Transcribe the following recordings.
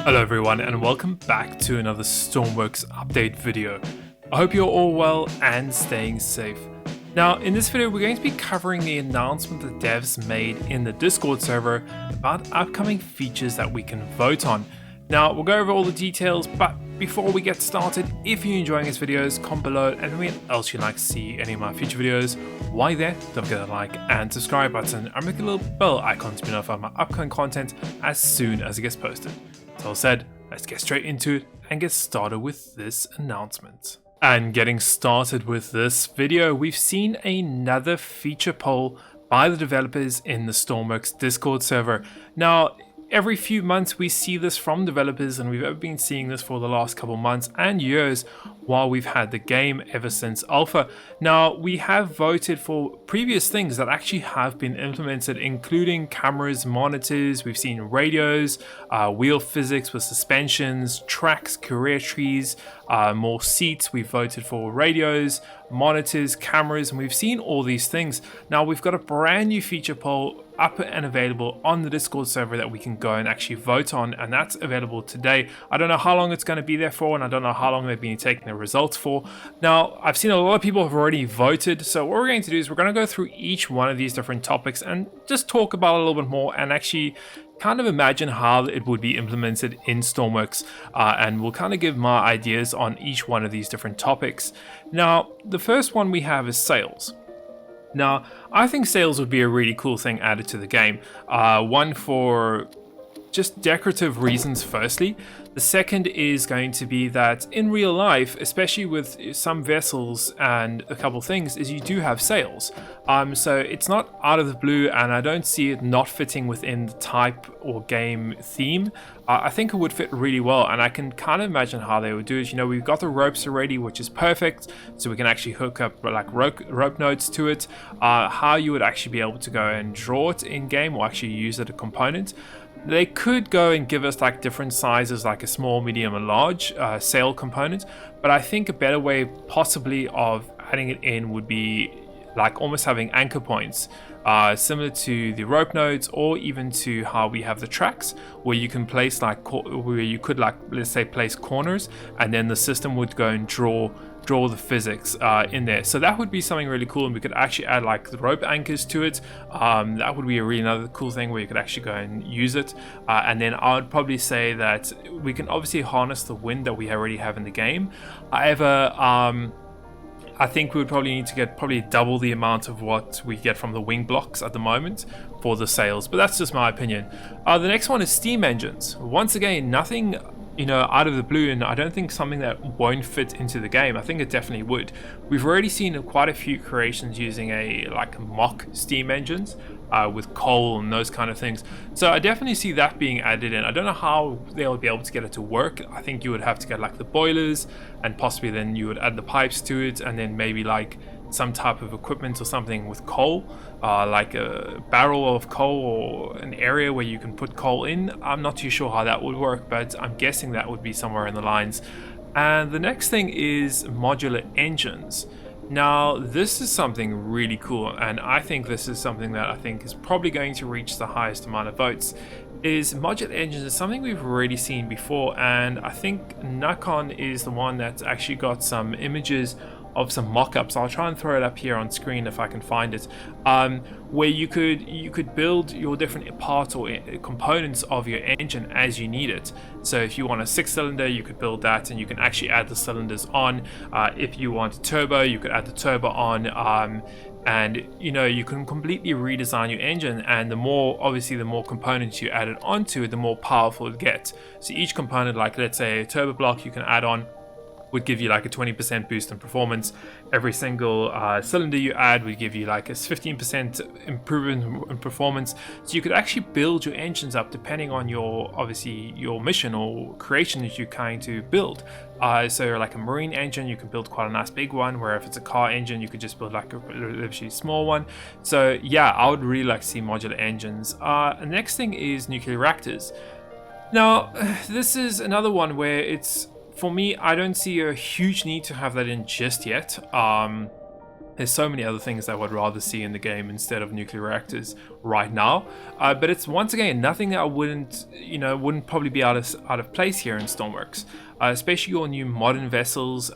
Hello everyone and welcome back to another Stormworks update video. I hope you're all well and staying safe. Now in this video we're going to be covering the announcement the devs made in the Discord server about upcoming features that we can vote on. Now we'll go over all the details, but before we get started, if you're enjoying these videos, comment below and anything else you'd like to see any of my future videos. While there, don't forget the like and subscribe button and make a little bell icon to be notified of my upcoming content as soon as it gets posted. That all said, let's get straight into it and get started with this announcement. And getting started with this video, we've seen another feature poll by the developers in the Stormworks Discord server. Now, every few months we see this from developers, and we've been seeing this for the last couple months and years while we've had the game ever since alpha. Now we have voted for previous things that actually have been implemented, including cameras, monitors, we've seen radios, wheel physics with suspensions, tracks, career trees, more seats. We've voted for radios, monitors, cameras, and we've seen all these things. Now we've got a brand new feature poll up and available on the Discord server that we can go and actually vote on, and that's available today. I don't know how long it's going to be there for, and I don't know how long they've been taking the results for. Now I've seen a lot of people have already voted, so what we're going to do is we're going to go through each one of these different topics and just talk about it a little bit more and actually kind of imagine how it would be implemented in Stormworks, and we'll kind of give my ideas on each one of these different topics. Now the first one we have is sales. Now, I think sales would be a really cool thing added to the game. One for just decorative reasons, firstly. The second is going to be that in real life, especially with some vessels and a couple things, is you do have sails. So it's not out of the blue, and I don't see it not fitting within the type or game theme. I think it would fit really well, and I can kind of imagine how they would do it. You know, we've got the ropes already, which is perfect, so we can actually hook up like rope nodes to it. How you would actually be able to go and draw it in game or actually use it as a component. They could go and give us like different sizes, like a small, medium, and large sail component, but I think a better way possibly of adding it in would be like almost having anchor points, similar to the rope nodes, or even to how we have the tracks, where you can place like where you could like, let's say, place corners, and then the system would go and draw the physics in there. So that would be something really cool, and we could actually add like the rope anchors to it. That would be a really another cool thing where you could actually go and use it. And then I would probably say that we can obviously harness the wind that we already have in the game. However, I think we would probably need to get probably double the amount of what we get from the wing blocks at the moment for the sails, but that's just my opinion. The next one is steam engines. Once again, nothing, you know, out of the blue, and I don't think something that won't fit into the game. I think it definitely would. We've already seen quite a few creations using like mock steam engines with coal and those kind of things. So I definitely see that being added in. I don't know how they'll be able to get it to work. I think you would have to get like the boilers, and possibly then you would add the pipes to it, and then maybe like some type of equipment or something with coal, like a barrel of coal or an area where you can put coal in. I'm not too sure how that would work, but I'm guessing that would be somewhere in the lines. And the next thing is modular engines. Now this is something really cool, and I think this is something that I think is probably going to reach the highest amount of votes. Is modular engines is something we've already seen before, and I think Nakon is the one that's actually got some images of some mock-ups. I'll try and throw it up here on screen if I can find it, where you could build your different parts or components of your engine as you need it. So if you want a 6-cylinder, you could build that, and you can actually add the cylinders on. If you want a turbo, you could add the turbo on, and you know, you can completely redesign your engine, and the more components you add it onto it, the more powerful it gets. So each component, like let's say a turbo block you can add on, would give you like a 20% boost in performance. Every single cylinder you add would give you like a 15% improvement in performance. So you could actually build your engines up depending on your mission or creation that you're trying to build. So like a marine engine, you can build quite a nice big one, where if it's a car engine, you could just build like a literally small one. So yeah, I would really like to see modular engines. The next thing is nuclear reactors. Now, this is another one where it's, for me, I don't see a huge need to have that in just yet. There's so many other things I would rather see in the game instead of nuclear reactors right now. But it's once again nothing that I wouldn't probably be out of place here in Stormworks, especially your new modern vessels.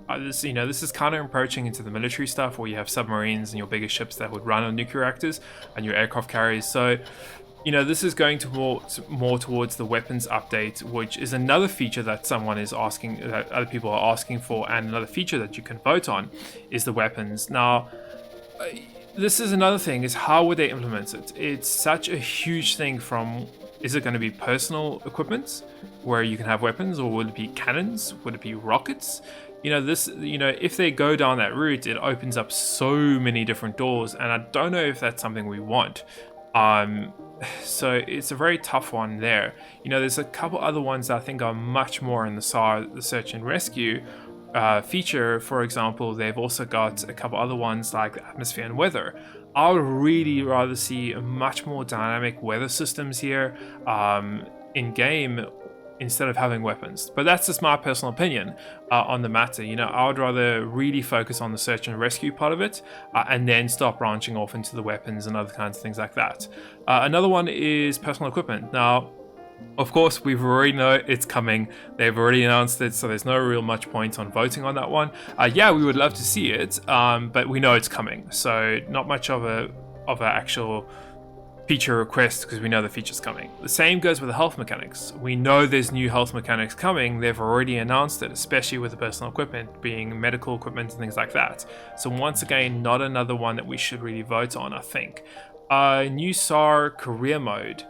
This is kind of approaching into the military stuff where you have submarines and your bigger ships that would run on nuclear reactors and your aircraft carriers. So this is going to more towards the weapons update, which is another feature that that other people are asking for, and another feature that you can vote on is the weapons. Now, this is another thing, is how would they implement it? It's such a huge thing from, is it going to be personal equipment where you can have weapons, or would it be cannons? Would it be rockets? If they go down that route, it opens up so many different doors, and I don't know if that's something we want. So it's a very tough one there. There's a couple other ones that I think are much more in the search and rescue feature. For example, they've also got a couple other ones like atmosphere and weather. I would really rather see a much more dynamic weather systems here in game instead of having weapons. But that's just my personal opinion on the matter. I would rather really focus on the search and rescue part of it and then start branching off into the weapons and other kinds of things like that. Another one is personal equipment. Now, of course, we already know it's coming. They've already announced it, so there's no real much point on voting on that one. Yeah, we would love to see it, but we know it's coming. So not much of a actual feature request, because we know the feature's coming. The same goes with the health mechanics. We know there's new health mechanics coming. They've already announced it, especially with the personal equipment being medical equipment and things like that. So once again, not another one that we should really vote on, I think. New SAR career mode.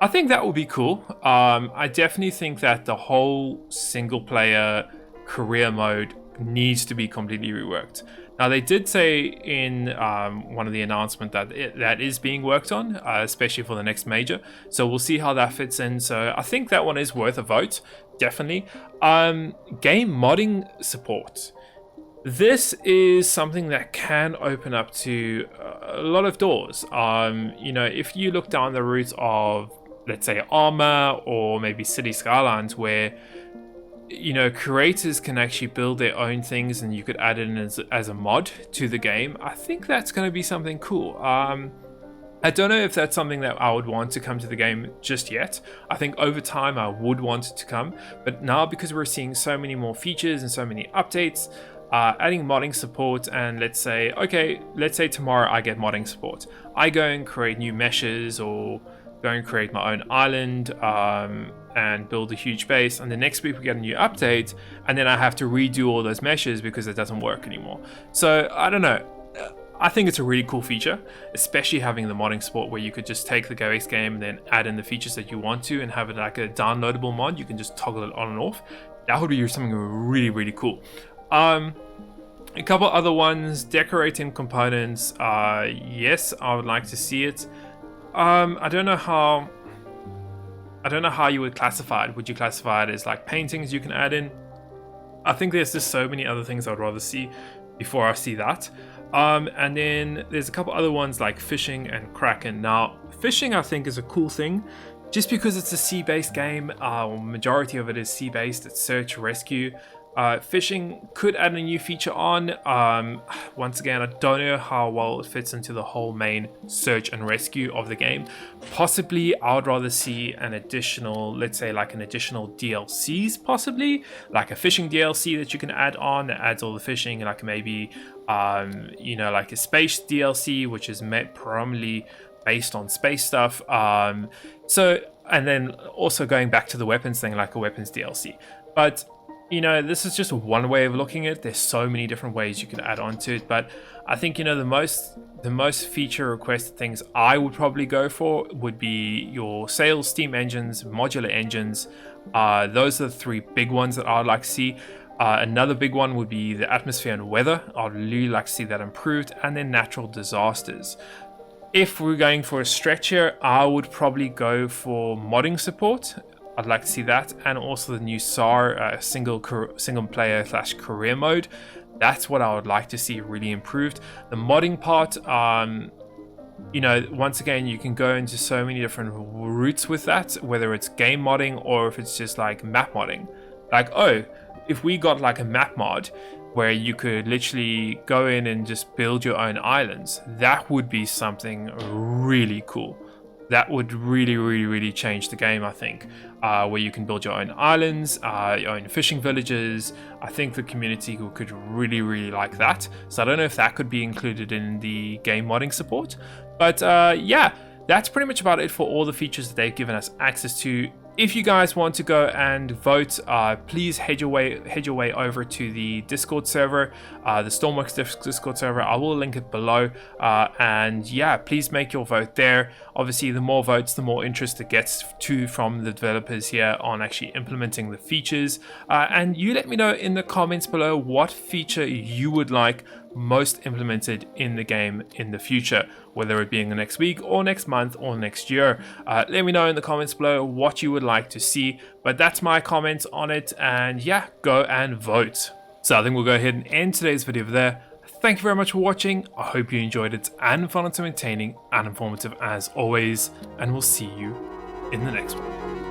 I think that would be cool. I definitely think that the whole single player career mode needs to be completely reworked. Now, they did say in one of the announcements that that is being worked on, especially for the next major. So we'll see how that fits in. So I think that one is worth a vote, definitely. Game modding support. This is something that can open up to a lot of doors. If you look down the route of, let's say, Armor or maybe City Skylines, where creators can actually build their own things and you could add it in as a mod to the game, I think that's going to be something cool. I don't know if that's something that I would want to come to the game just yet. I think over time I would want it to come, but now because we're seeing so many more features and so many updates, adding modding support, and let's say tomorrow I get modding support. I go and create new meshes or go and create my own island and build a huge base, and the next week we get a new update, and then I have to redo all those meshes because it doesn't work anymore. So I don't know. I think it's a really cool feature, especially having the modding support where you could just take the GoX game and then add in the features that you want to and have it like a downloadable mod. You can just toggle it on and off. That would be something really, really cool. A couple other ones, decorating components. Yes, I would like to see it. I don't know how you would classify it. Would you classify it as like paintings you can add in? I think there's just so many other things I'd rather see before I see that. And then there's a couple other ones like fishing and Kraken. Now, fishing I think is a cool thing, just because it's a sea-based game. Majority of it is sea-based. It's search, rescue. Fishing could add a new feature on. Once again, I don't know how well it fits into the whole main search and rescue of the game. Possibly, I would rather see an additional, let's say like an additional DLCs, possibly like a fishing DLC that you can add on that adds all the fishing, like maybe like a space DLC, which is primarily based on space stuff. And then also going back to the weapons thing, like a weapons DLC. But this is just one way of looking at it. There's so many different ways you can add on to it, but I think the most feature requested things I would probably go for would be your sails, steam engines, modular engines. Those are the three big ones that I'd like to see. Another big one would be the atmosphere and weather. I'd really like to see that improved, and then natural disasters. If we're going for a stretch here, I would probably go for modding support. I'd like to see that, and also the new SAR single player / career mode. That's what I would like to see really improved. The modding part, once again, you can go into so many different routes with that, whether it's game modding or if it's just like map modding. Like, if we got like a map mod, where you could literally go in and just build your own islands. That would be something really cool. That would really change the game, I think. Where you can build your own islands, your own fishing villages. I think the community could really like that. So I don't know if that could be included in the game modding support. But yeah, that's pretty much about it for all the features that they've given us access to. If you guys want to go and vote, please head your way over to the Discord server, the Stormworks Discord server. I will link it below, and yeah, please make your vote there. Obviously, the more votes, the more interest it gets from the developers here on actually implementing the features. And you let me know in the comments below what feature you would like most implemented in the game in the future, whether it be in the next week or next month or next year. Let me know in the comments below what you would like to see, but that's my comments on it, and yeah, go and vote. So I think we'll go ahead and end today's video there. Thank you very much for watching. I hope you enjoyed it and found it entertaining and informative as always, and we'll see you in the next one.